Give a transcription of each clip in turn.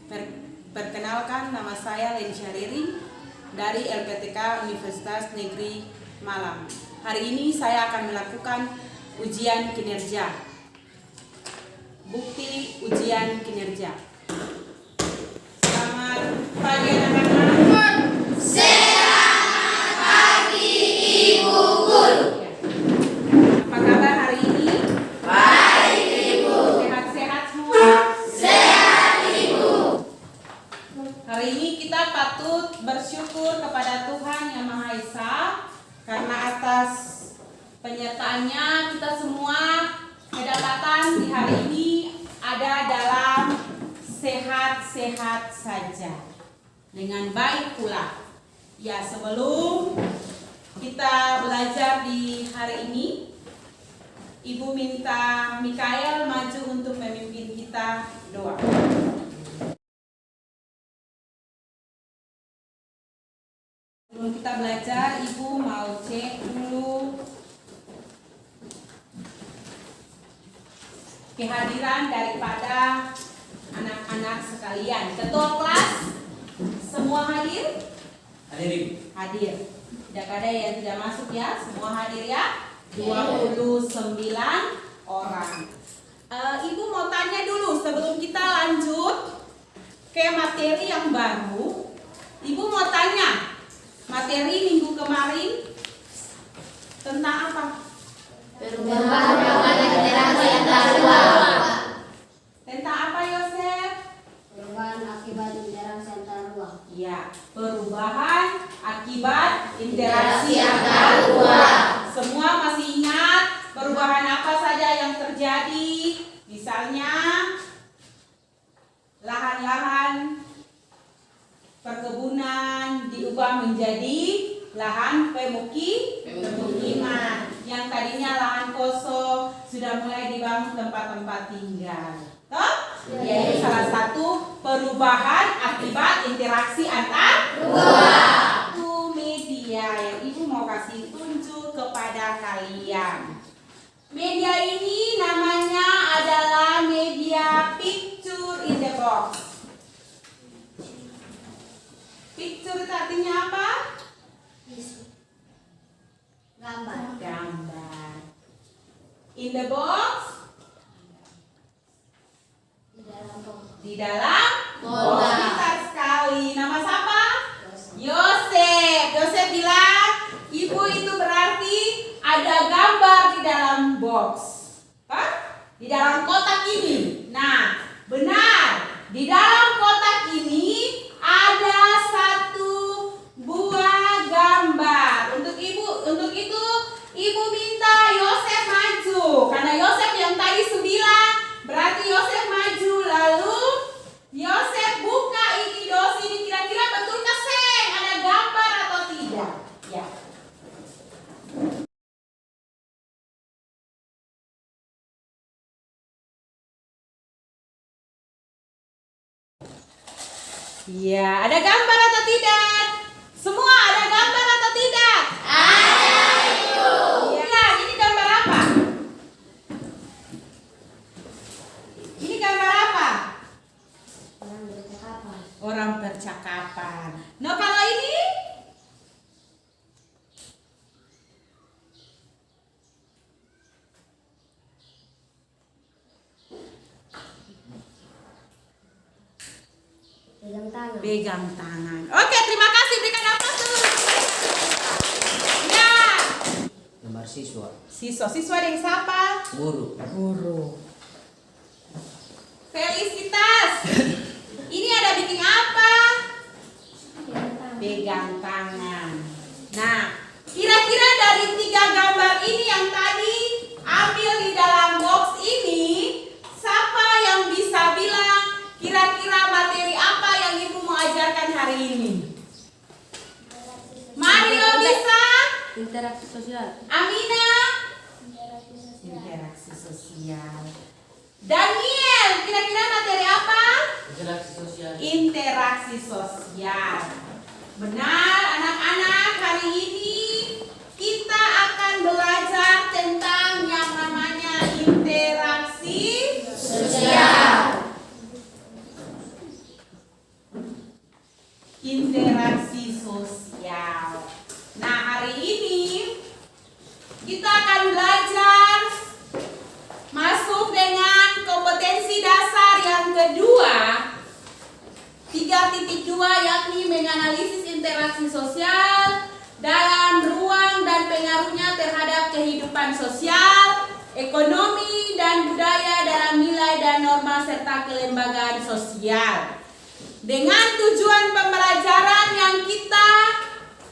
Perkenalkan, nama saya Lensha Riri dari LPTK Universitas Negeri Malang. Hari ini saya akan melakukan ujian kinerja. Bukti ujian kinerja. Selamat pagi anak-anak. Selamat pagi Ibu Guru. Apa kabar hari ini? Baik Ibu. Sehat-sehat semua? Sehat Ibu. Hari ini kita patut bersyukur kepada Tuhan Yang Maha Esa karena atas penyertaannya kita semua kedapatan di hari ini ada dalam sehat-sehat saja dengan baik pula. Ya, sebelum kita belajar di hari ini, Ibu minta Mikael maju untuk memimpin kita doa. Sebelum kita belajar, Ibu mau cek dulu kehadiran daripada anak-anak sekalian. Ketua kelas semua hadir? Hadir. Hadir. Tidak ada yang tidak masuk ya, semua hadir ya? 29 orang. Ibu mau tanya dulu sebelum kita lanjut ke materi yang baru. Ibu mau tanya, materi minggu kemarin tentang apa? Perubahan interaksi antar ruang. Tentang apa, Yosef? Perubahan akibat interaksi antar ruang. Ya, perubahan akibat interaksi Interaksi antar antar ruang. Semua masih ingat perubahan apa saja yang terjadi? Misalnya lahan-lahan perkebunan diubah menjadi lahan pemukiman. Yang tadinya lahan kosong sudah mulai dibangun tempat-tempat tinggal. Toh? Yaitu salah satu perubahan akibat interaksi antar Ruang. itu media yang Ibu mau kasih tunjuk kepada kalian. Media ini namanya adalah media picture in the box. Picture itu artinya apa? Gambar. Gambar. In the box, Di dalam box. di dalam Kotak. box. Pintar sekali. Nama siapa? Yosef. Yosef bilang, Ibu itu berarti ada gambar di dalam box. Hah? Di dalam kotak ini. Nah, benar. Di dalam kotak ini ada satu buah gambar. Untuk itu Ibu minta Yosef maju. Karena Yosef yang tadi 9, berarti Yosef maju. Lalu Yosef buka ini dos ini, kira-kira betulkah Seng ada gambar atau tidak? Ya. Ya, ada gambar atau tidak? Semua ada gambar atau tidak? Ada Ibu. Iya, ini gambar apa? Ini gambar apa? Orang bercakapan. Orang percakapan. Nah, kalau ini? Pegang tangan. Pegang tangan. Oke, terima kasih. Berikan aplaus dulu. Ya. Gambar siswa. Siswa yang siapa? Guru. Guru. Felicitas. Ini ada bikin apa? Pegang tangan. Pegang tangan. Nah, kira-kira dari 3 gambar ini yang tadi ambil di dalam box ini, siapa yang bisa bilang kira-kira materi apa yang Ibu mau ajarkan hari ini? Mario bisa? Interaksi sosial. Amina? Interaksi sosial. Daniel, kira-kira materi apa? Interaksi sosial. Interaksi sosial. Benar, anak-anak, hari ini kita akan belajar tentang yang namanya interaksi Sosial. interaksi sosial. Nah, hari ini kita akan belajar masuk dengan kompetensi dasar yang kedua 3.2, yakni menganalisis interaksi sosial dalam ruang dan pengaruhnya terhadap kehidupan sosial, ekonomi, dan budaya dalam nilai dan norma serta kelembagaan sosial. Dengan tujuan pembelajaran yang kita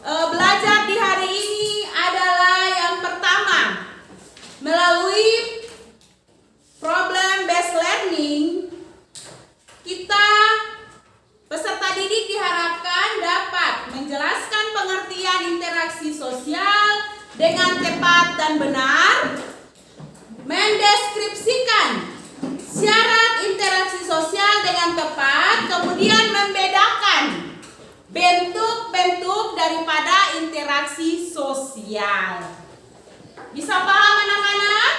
belajar di hari ini adalah yang pertama, melalui problem based learning, kita peserta didik diharapkan dapat menjelaskan pengertian interaksi sosial dengan tepat dan benar, mendeskripsikan syarat interaksi sosial dengan tepat, kemudian membedakan bentuk-bentuk daripada interaksi sosial. Bisa paham anak-anak?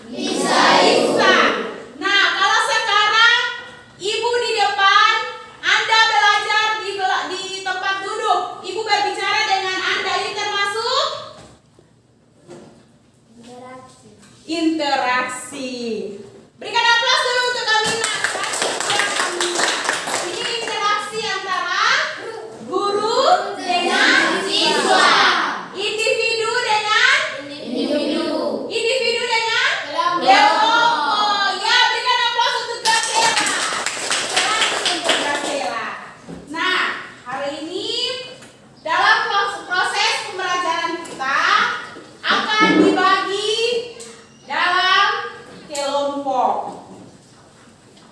Bisa, Ibu. Bisa. Nah, kalau sekarang Ibu di depan, Anda belajar di tempat duduk. Ibu berbicara dengan Anda, ini termasuk interaksi. Berikan aplaus dulu untuk Kamina. Ini interaksi antara guru dengan Siswa. individu dengan individu dengan Kelompok. kelompok. Ya, berikan aplaus untuk Graciela. Selamat untuk Graciela. Nah, hari ini dalam proses pembelajaran kita akan dibagi dalam kelompok.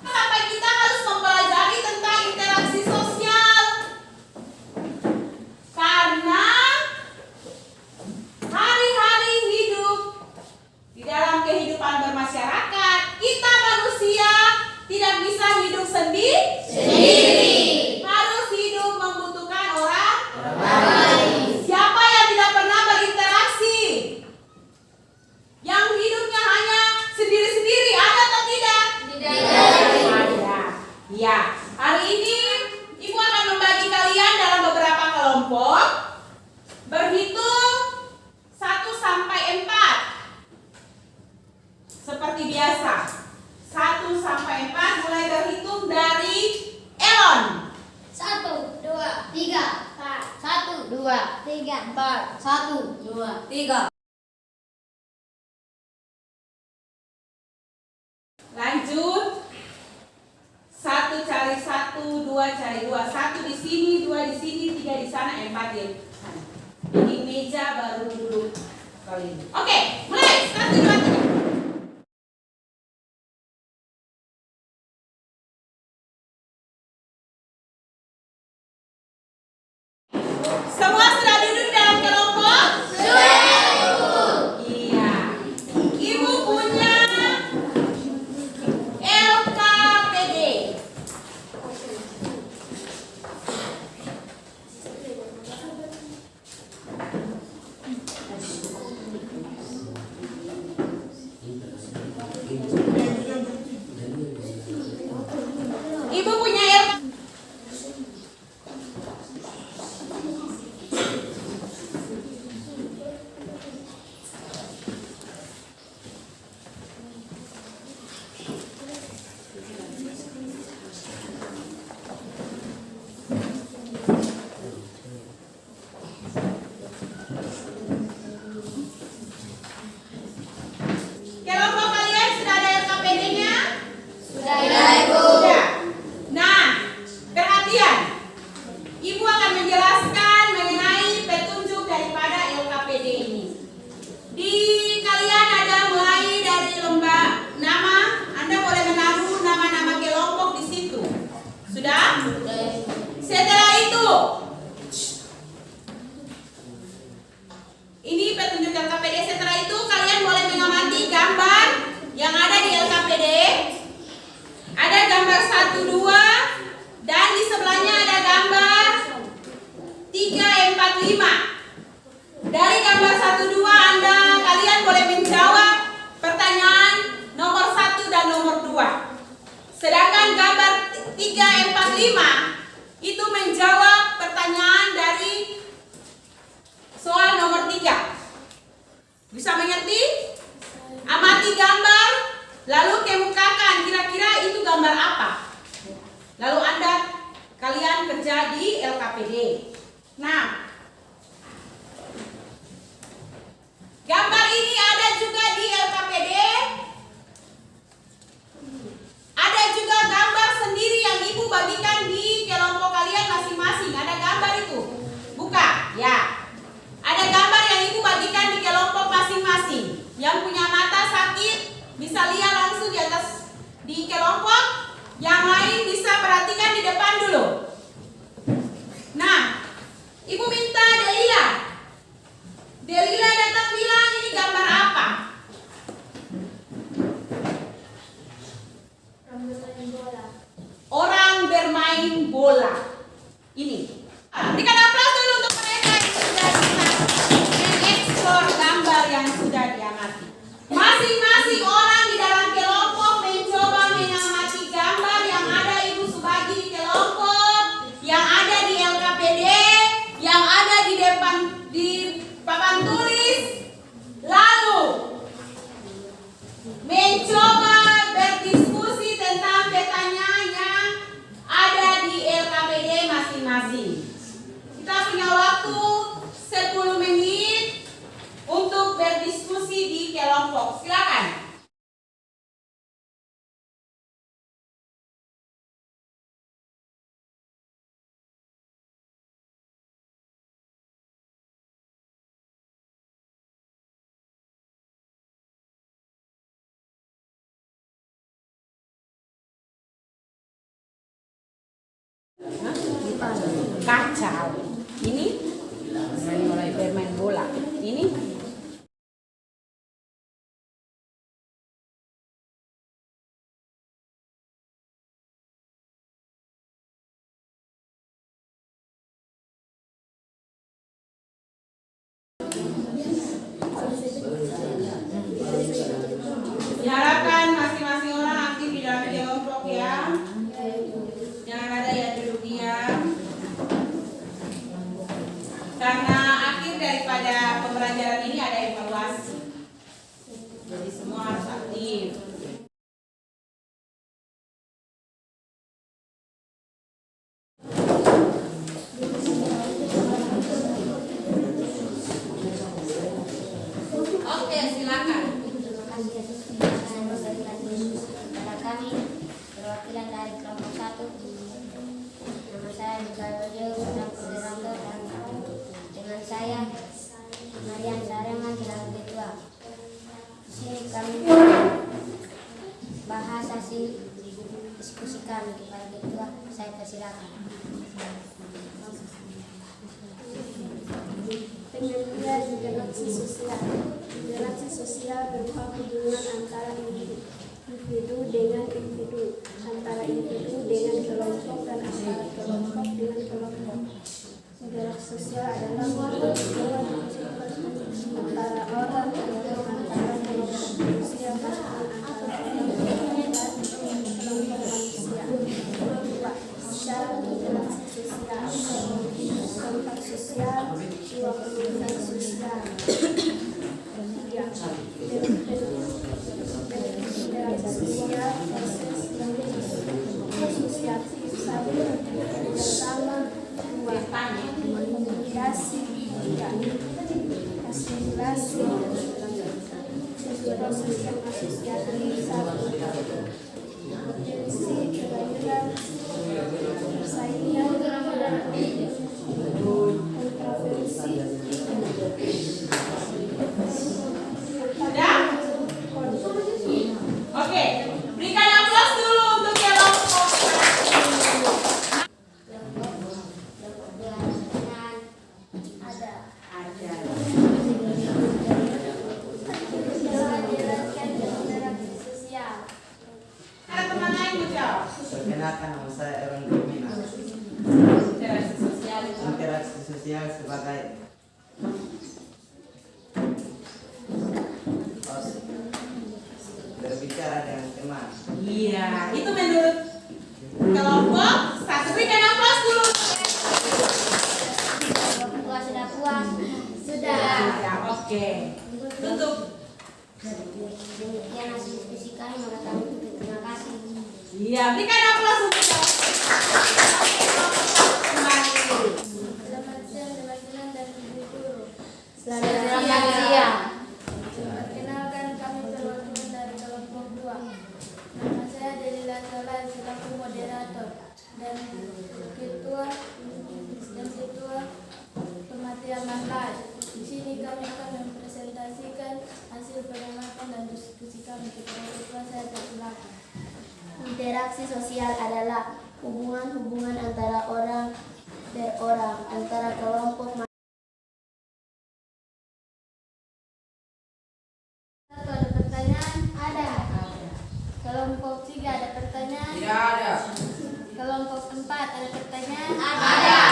Sampai kita harus mempelajari tentang interaksi sosial. Karena hari-hari hidup di dalam kehidupan bermasyarakat, kita manusia tidak bisa hidup sendiri. Harus hidup membutuhkan orang lain. Siapa yang tidak pernah berinteraksi? Yang hidupnya hanya sendiri-sendiri, ada atau tidak? Ada. Ya, hari ini Ibu akan membagi kalian dalam beberapa kelompok. Berhitung 1 sampai 4. Seperti biasa. 1 sampai 4 mulai berhitung dari Elon. 1, 2, 3, 4. 1, 2, 3, 4. 1, 2, 3. Lanjut. 1 cari 1, 2 cari 2. 1 di sini, 2 di sini, 3 di sana, 4 di sana. Ini meja baru duduk kali ini. Oke, mulai. 1, 2, 3. Semua sudah duduk dalam kelompok? Iya. Ibu punya LKPD. Ibu punya LKPD. Kelompok kalian sudah ada LKPD-nya? Sudah, Ibu. Sudah. Nah, perhatian. Ibu akan menjelaskan mengenai petunjuk daripada LKPD ini. Di kalian ada mulai dari lembah nama. Anda boleh menaruh nama-nama kelompok di situ. Sudah? Setelah itu, ini petunjuk LKPD. Setelah itu kalian boleh mengamati gambar yang ada di LKPD. Ada gambar 1, 2, dan di sebelahnya ada gambar 3, 4, 5. Dari gambar 1, 2 kalian boleh menjawab pertanyaan nomor 1 dan nomor 2. Sedangkan gambar 3, 4, 5 itu menjawab pertanyaan pertanyaan dari soal nomor 3. Bisa mengerti? Amati gambar, lalu kemukakan kira-kira itu gambar apa. Lalu kalian kerja di LKPD. Nah, gambar ini ada juga di LKPD. Ada juga gambar sendiri yang ibu bagikan di kelompok kalian masing-masing. Ada gambar itu. Buka, ya. Ada gambar yang ibu bagikan di kelompok masing-masing. Yang punya mata sakit bisa lihat langsung di atas di kelompok. Yang lain bisa perhatikan di depan dulu. Nah, ibu minta Delila datang bilang ini gambar apa? Orang bermain bola. Ini. Berikan aplaus dulu untuk mereka yang sudah bisa mengeksplor gambar yang sudah diamati. Masing-masing orang di dalam kelompok mencoba mengamati gambar yang ada Ibu Subagi di kelompok, yang ada di LKPD, yang ada di depan di papan tulis, lalu mencoba berdiskusi tentang petanya yang ada di LKPD masing-masing. Kita punya waktu 10 menit untuk berdiskusi di kelompok. Silakan. Kacau. Ini mulai bermain bola. Ini diharapkan masing-masing orang aktif di dalam kelompok ya. Jangan ada yang duduk diam. Karena akhir daripada pembelajaran ini ada evaluasi. Jadi semua harus aktif. Oke, silakan. Terima kasih atas penjelasan dari kepada kami perwakilan dari kelompok 1. Nama saya Mikael Sedang Kuderangga dan dengan saya Marian Sarengan selaku ketua. Di sini kami bahas hasil diskusi kami kepada ketua. Saya persilakan. Pengertian interaksi sosial. Interaksi sosial berupa hubungan antara individu dengan individu, antara individu dengan kelompok dan antara kelompok dengan kelompok. Interaksi sosial adalah hubungan antara orang atau antara kelompok manusia bahkan antara kelompok dan kelompok manusia. Dua, syarat interaksi sosial. Kontak sosial, dua perlukan sosial. Tiga, interaksi sosial proses asosiatif satu bersama, dua komunikasi, tiga asimilasi, proses yang asosiatif satu potensi kelahiran, persaingan, kontroversi. Sudah? Oke, berikan aplaus dulu untuk kelompok. Kelompok 2 pertanyaan ada. Jelaskan interaksi sosial. Ada teman lain menjawab. Perkenalkan, nama saya Aaron Gumina. Interaksi sosial itu. Interaksi sosial sebagai berbicara dengan teman. Iya, itu menurut kelompok 1. Berikan aplaus dulu. Oke. Tutup. Demikian hasil diskusi kami, maka kami tutup. Terima kasih. Iya, berikan aplaus untuk kembali. Selamat siang, teman-teman dan ibu guru. Selamat siang. Perkenalkan, kami perwakilan dari kelompok 2. Nama saya Delila Solan selaku moderator dan ketua pematian makan. Di sini kami akan mempresentasikan hasil pengamatan dan diskusi kami. Kepada ketua saya persilakan. Interaksi sosial adalah hubungan-hubungan antara orang per orang, antara kelompok. Satu, ada pertanyaan? Ada. Kelompok 3 ada pertanyaan? Tidak ada. Kelompok 4 ada pertanyaan? Ada.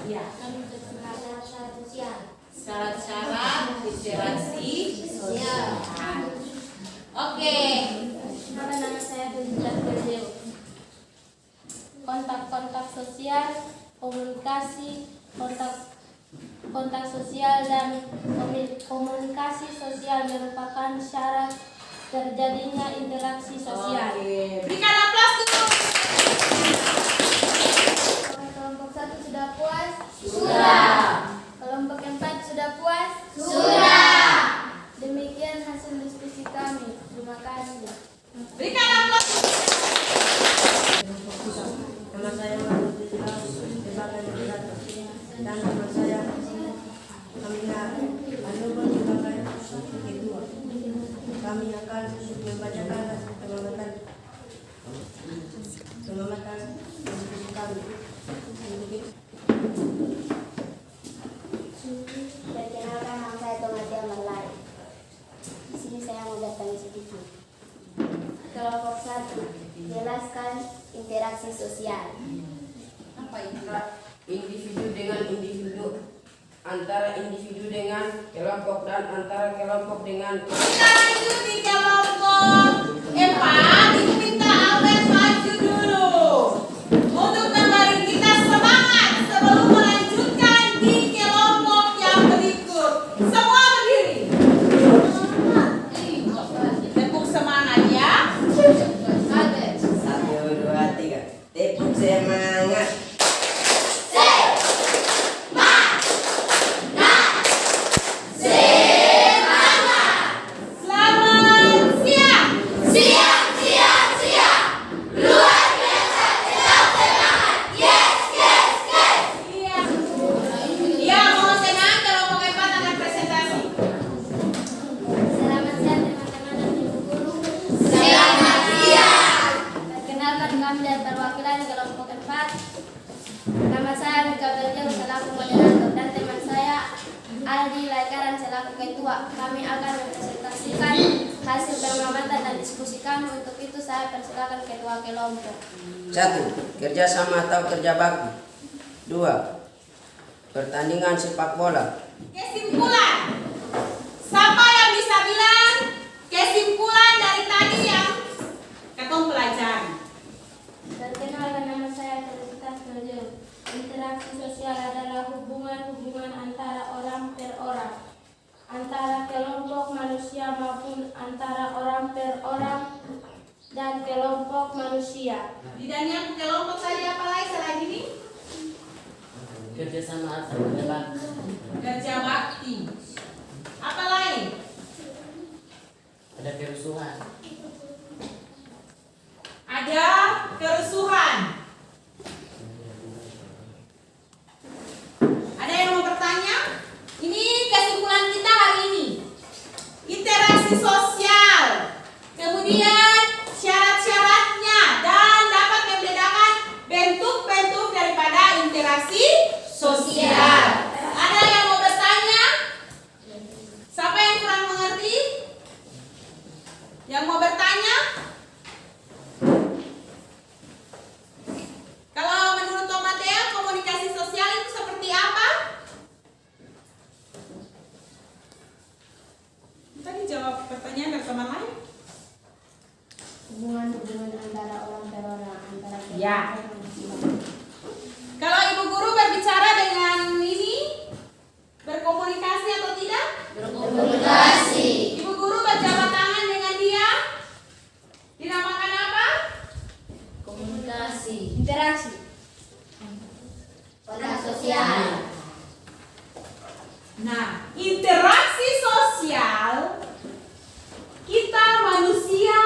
Ya. Kami persilakan syarat sosial. Syarat-syarat interaksi sosial. Oke. Nama saya Delila Solan. Kontak-kontak sosial, kontak sosial dan komunikasi sosial merupakan syarat terjadinya interaksi sosial. Oke. Berikan aplaus dulu. Kelompok 1 sudah puas? Sudah. Kelompok 4 sudah puas? Sudah. Demikian hasil diskusi kami. Terima kasih. Berikan aplaus. Nama saya Mahmud Islam sebagai moderator dan nama saya Amina Anubur sebagai ketua. Kami akan membacakan hasil pengamatan diskusi kami. Perkenalkan, nama saya Tomatia Malai. Di sini saya mau datang sedikit. Kelompok 1, jelaskan interaksi sosial. Apa itu? Individu dengan individu, antara individu dengan kelompok dan antara kelompok dengan. Kita lanjut di kelompok 4. Ibu minta Albert maju dulu untuk memberi kita semangat sebelum melanjutkan di kelompok yang berikut. Semua berdiri. Tepuk semangat ya. 1, 2, 3. Tepuk semangat. Selamat siang. Siang, siang, siang. Luar biasa, tetap semangat. Yes, yes, yes. Iya. Iya, mohon tenang, kelompok 4 akan presentasi. Selamat siang teman-teman dan ibu guru. Selamat siang. Perkenalkan, kami dari perwakilan kelompok 4. Nama saya Mika Beljau selaku moderator dan teman saya Aldi Laikaran selaku ketua. Kami akan mempresentasikan hasil pengamatan dan diskusi kami. Untuk itu saya persilakan ketua kelompok. 1. Kerjasama atau kerja bakti. 2. Pertandingan sepak bola. Kesimpulan. Siapa yang bisa bilang kesimpulan dari tadi yang ketemu pelajari? Perkenalkan, nama saya Felicitas Beljau. Interaksi sosial adalah hubungan-hubungan antara orang per orang, antara kelompok manusia maupun antara orang per orang dan kelompok manusia. Bidangnya kelompok tadi apa lagi selain ini? Kerjasama atau kerja bakti. Kerja bakti. Apa lain? Ada kerusuhan. Ada kerusuhan. Ada yang mau bertanya? Ini kesimpulan kita hari ini. Interaksi sosial. Kemudian syarat-syaratnya dan dapat membedakan bentuk-bentuk daripada interaksi sosial. Ada yang mau bertanya? Siapa yang kurang mengerti? Yang mau bertanya? Kalau menurut Tomatea, komunikasi sosial itu seperti apa? Tadi jawab pertanyaan dari teman lain. Hubungan-hubungan antara orang per orang, antara kelompok Ya. manusia. Kalau ibu guru berbicara Interaksi. Kontak sosial. Nah, interaksi sosial, kita manusia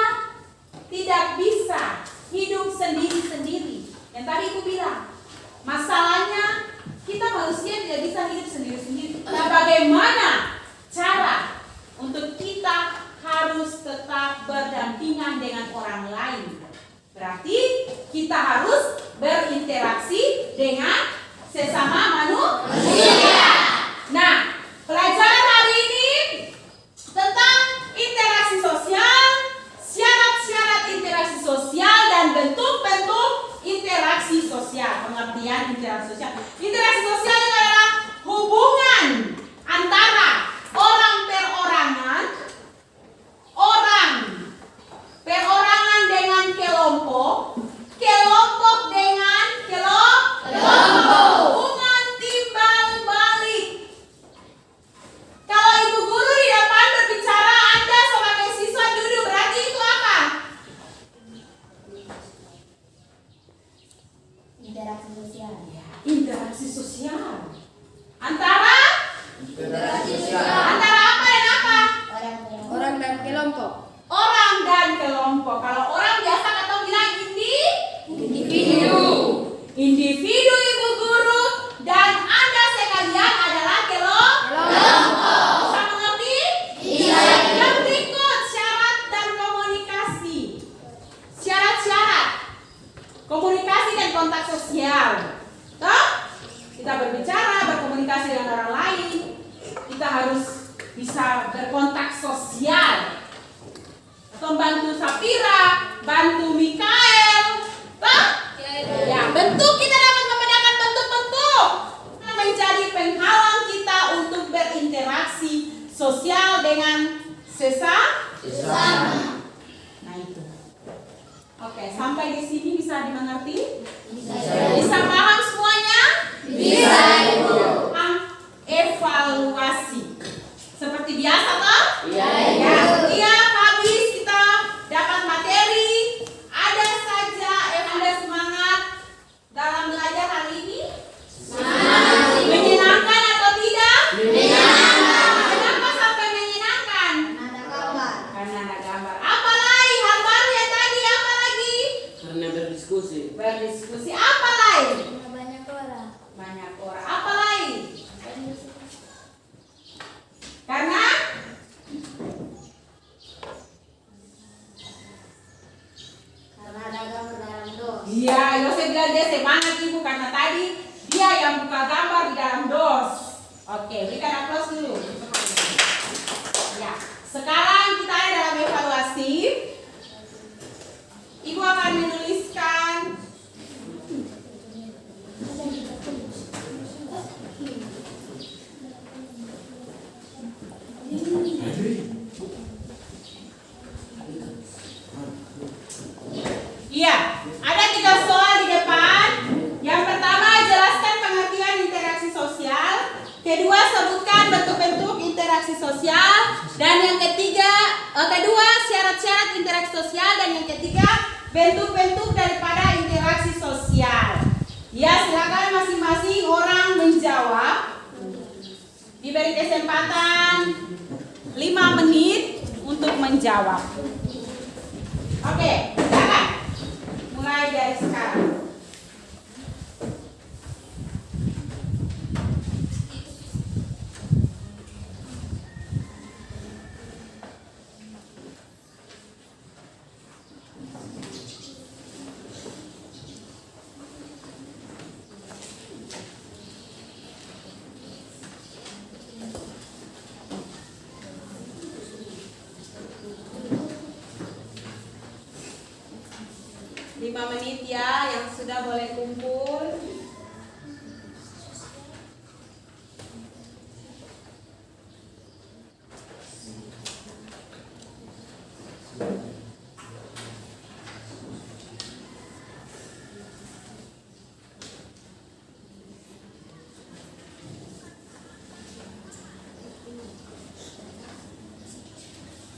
tidak bisa hidup sendiri-sendiri. Yang tadi aku bilang, masalahnya kita manusia tidak bisa hidup sendiri-sendiri. Nah, bagaimana cara untuk kita harus tetap berdampingan dengan orang lain? Berarti kita harus berinteraksi dengan sesama manusia. Nah, pelajaran hari ini tentang interaksi sosial, syarat-syarat interaksi sosial dan bentuk-bentuk interaksi sosial. Pengertian interaksi sosial. Interaksi sosial itu adalah hubungan antara orang perorangan dengan kelompok, kelompok dengan kelompok. Hubungan timbal balik. Kalau ibu guru di depan berbicara, Anda sebagai siswa duduk, berarti itu apa? Interaksi sosial. Interaksi sosial. Antara Interaksi sosial. antara apa dan apa? Orang dan kelompok. Orang dan kelompok. Kalau orang biasa atau bilang individu. Individu ibu guru dan Anda sekalian adalah kelompok. Bisa mengerti? Iya. Yang berikut syarat dan komunikasi. Syarat-syarat komunikasi dan kontak sosial. Toh? Kita berbicara, berkomunikasi dengan orang lain. Kita harus bisa berkontak sosial. Atau bantu Sapira, bantu Mikael. Toh? Ya, bentuk kita dapat membedakan bentuk-bentuk menjadi penghalang kita untuk berinteraksi sosial dengan sesama. Nah itu. Oke, sampai di sini bisa dimengerti? Bisa paham semuanya? Bisa, Ibu. Evaluasi. Seperti biasa toh? Iya. Ya, setiap habis kita dapat materi, ada saja Anda semangat dalam belajar hari ini? Semangat. Menyenangkan atau tidak? Menyenangkan. Kenapa sampai menyenangkan? Ada gambar. Karena ada gambar. Apa lagi? Hal baru yang tadi apa lagi? Karena berdiskusi. Berdiskusi. Apa lagi? Banyak orang. Banyak orang. Apa lagi? Karena Ada gambar dalam dos. iya, Yosef bilang dia semangat ibu karena tadi dia yang buka gambar di dalam dos. Oke, berikan aplaus dulu. Ya, sekarang kita ada dalam evaluasi. Ibu akan menuliskan iya, ada 3 soal di depan. Yang pertama, jelaskan pengertian interaksi sosial. Kedua, sebutkan bentuk-bentuk interaksi sosial. Dan yang kedua, syarat-syarat interaksi sosial. Dan yang ketiga, bentuk-bentuk daripada interaksi sosial. Ya, silakan masing-masing orang menjawab. Diberi kesempatan 5 menit untuk menjawab. Oke, silakan. Mulai dari sekarang. Lima menit ya, yang sudah boleh kumpul.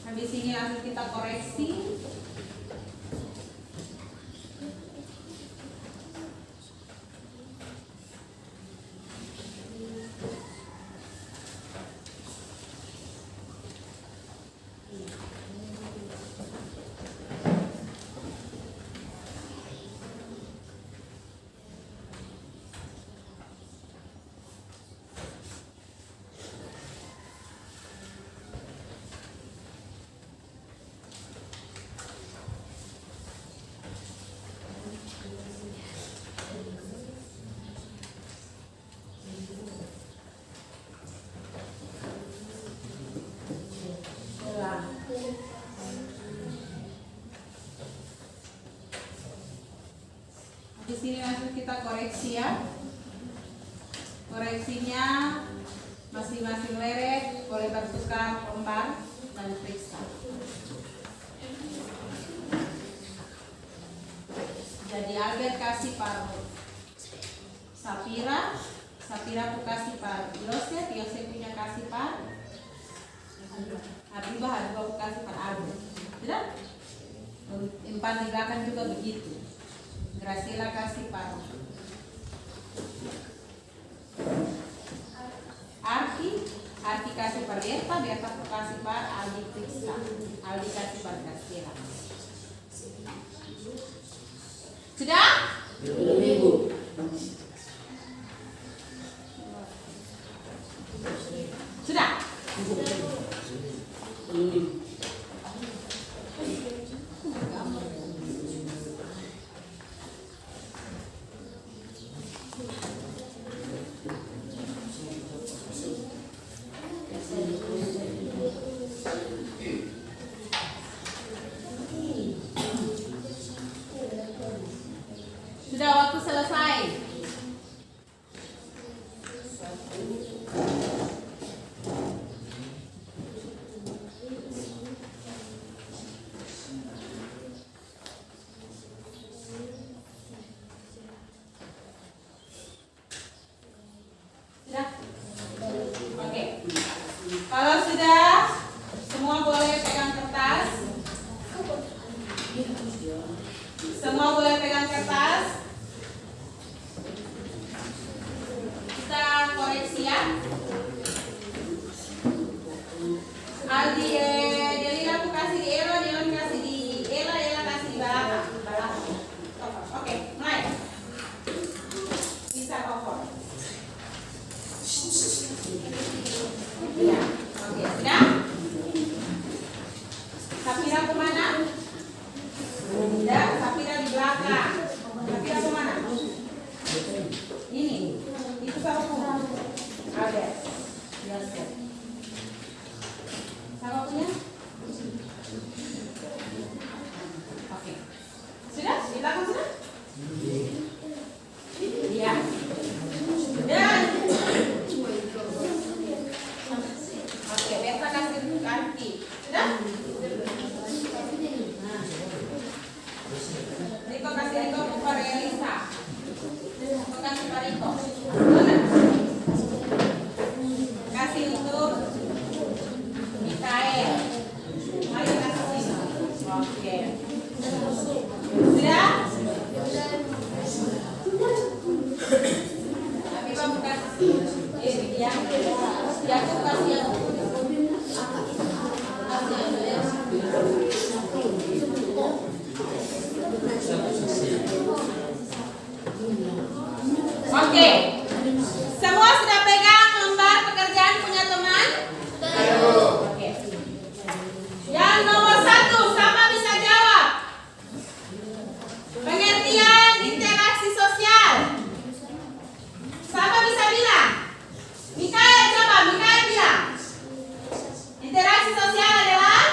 Habis ini langsung kita koreksi. koreksi ya. Koreksinya masing-masing leret boleh bertukar lembar dan periksa. Jadi Albert kasih par Sapira, Sapira aku kasih par Yosef, Yosef punya kasih par Habibah, Habibah aku kasih par Albert. Tidak? Empat di belakang juga begitu. Graciela kasih par Arki kasih par Berta, Berta aku kasih par Aldi periksa, Aldi kasih par Graciela. Sudah? Belum Ibu. Sudah? Sudah, waktu selesai. Sudah? Oke. Kalau sudah, semua boleh pegang kertas. Semua boleh pegang kertas. Kita koreksi ya. Aldi, Delina aku kasih di Ella, Delina kasih di Ella, Ella kasih di belakang. Oke, mulai. Bisa cover. Ya, oke, sudah. Sapira kemana? Tidak, Sapira di belakang. Sapira kemana? Ini, itu sahabatku. Ada. Yosef. Sahabatnya? Oke. Sudah? Di belakang sudah? Iya. Dan oke, Berta kasih ganti. Sudah? Riko kasih Riko kepada Elisa. Riko kasih pada Riko. Mana? Kasih untuk Mikael. Mari kasih sini. Oke. Sudah? Tapi kamu kasih yang aku kasih yang Oke. Semua sudah pegang lembar pekerjaan punya teman? Oke. Yang nomor 1 sama bisa jawab. Pengertian interaksi sosial. Sama bisa bilang. Mikael coba, Mikael bilang. Interaksi sosial adalah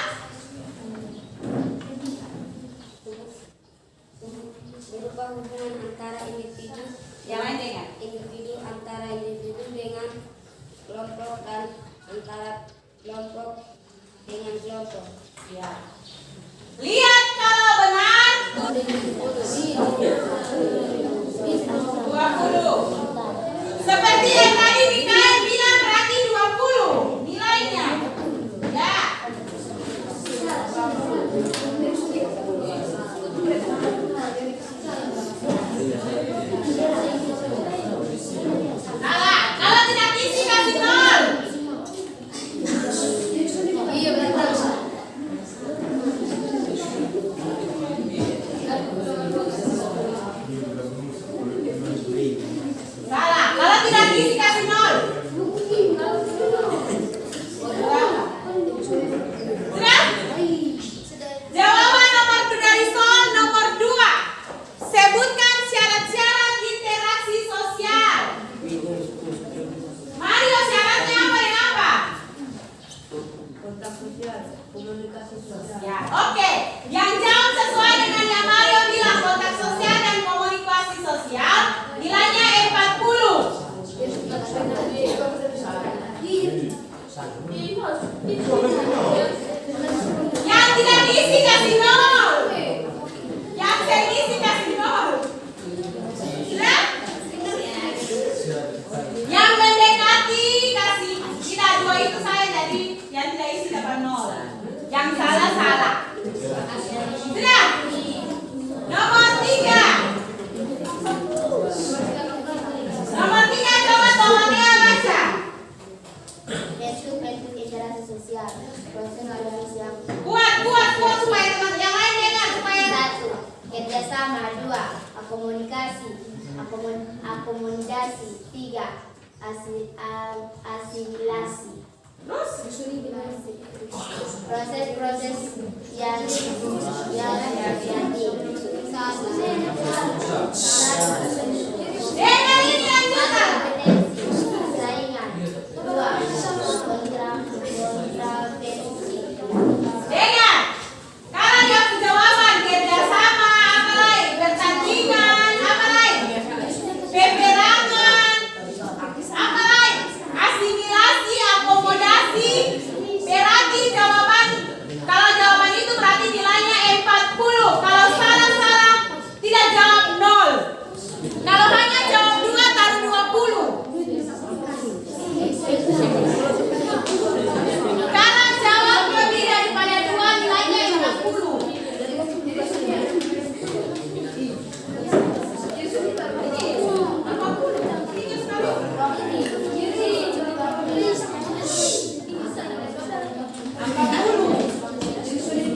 berupa hubungan antara individu yang lain dengar. individu antara individu dengan kelompok dan antara kelompok dengan kelompok. Ya. Lihat kalau benar 20. Seperti yang tadi Mikael bilang berarti 20 nilainya. Ya. Salah. Kalau tidak isi kasih 0. Iya betul. Akomodasi. 3. Asimilasi. Proses-proses yang terjadi. 1. Dengan ini lanjutkan. Saingan. 2. Kontravensi. Dengar. Kalau yang jawaban kerjasama apa lain? Pertandingan apa lain? Peperangan apa lain? Asimilasi, akomodasi. Berarti jawaban. Kalau jawaban itu berarti nilainya 40. Kalau salah tidak jawab 0. Kalau hanya jawab 2 taruh 20. Kalau jawab lebih daripada 2 nilainya 50.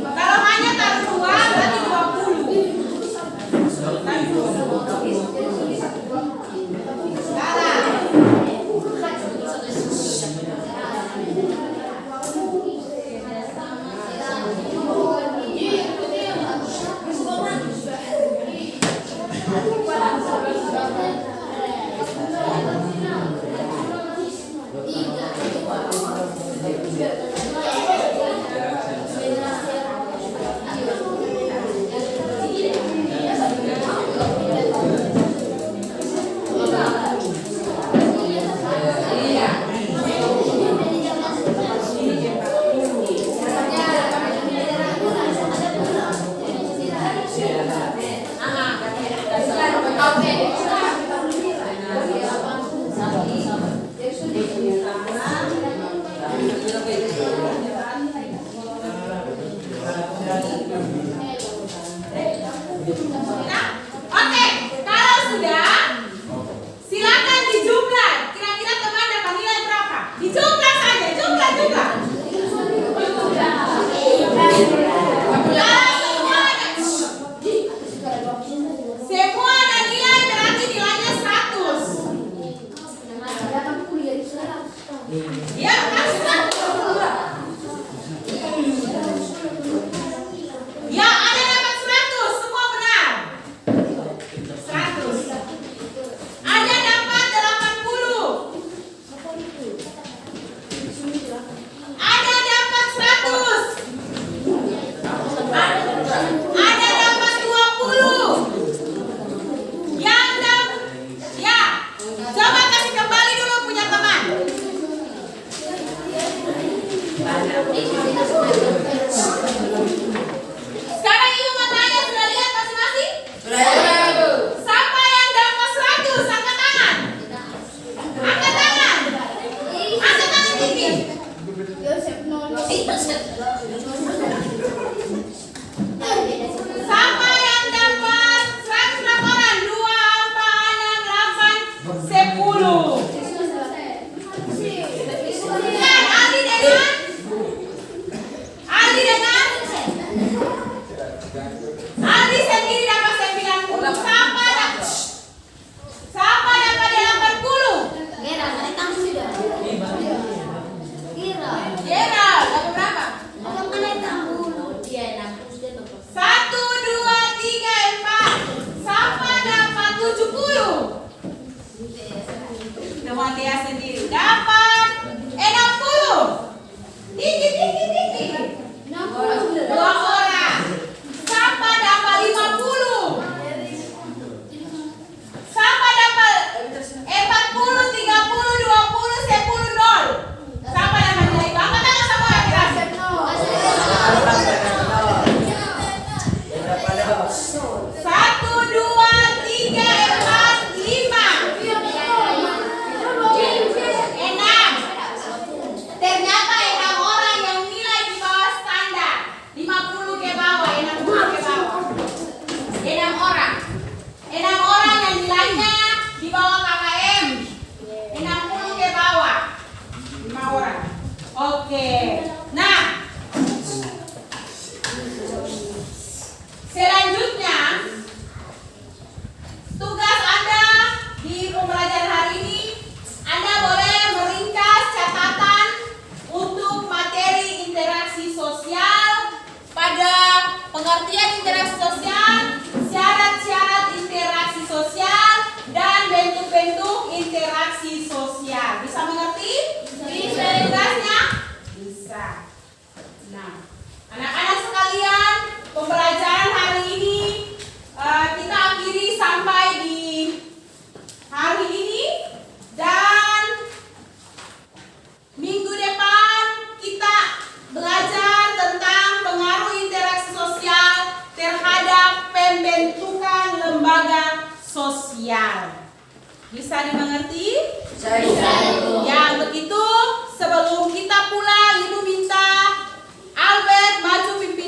Kalau hanya taruh 2 berarti 20. Sekarang oke, kalau sudah silakan dijumlah. Kira-kira teman dapat nilai berapa? Dijumlah saja, jumlah. Semua ada nilai berarti nilainya 100. Ya, kan 100. Ya, ada dapat 100, semua benar. 100. Ada dapat 80. Ada dapat 100. Ada dapat 20. Yang ya, coba kasih kembali dulu punya teman. Sekarang ibu mau tanya, sudah lihat masing-masing? Siapa yang dapat 100? Angkat tangan. Angkat tangan. Angkat tangan tinggi. Siapa yang dapat 100 laporan? 2, 4, 6, 8, 10. Dan Ali dengan bentuk interaksi sosial. Bisa mengerti? Bisa. Tugasnya? Bisa. Nah, anak-anak sekalian, pembelajaran hari ini kita akhiri sampai di hari ini, dan minggu depan kita belajar tentang pengaruh interaksi sosial terhadap pembentukan lembaga sosial. Bisa dimengerti? Bisa. Ya, begitu. Sebelum kita pulang, Ibu minta Albert maju pimpin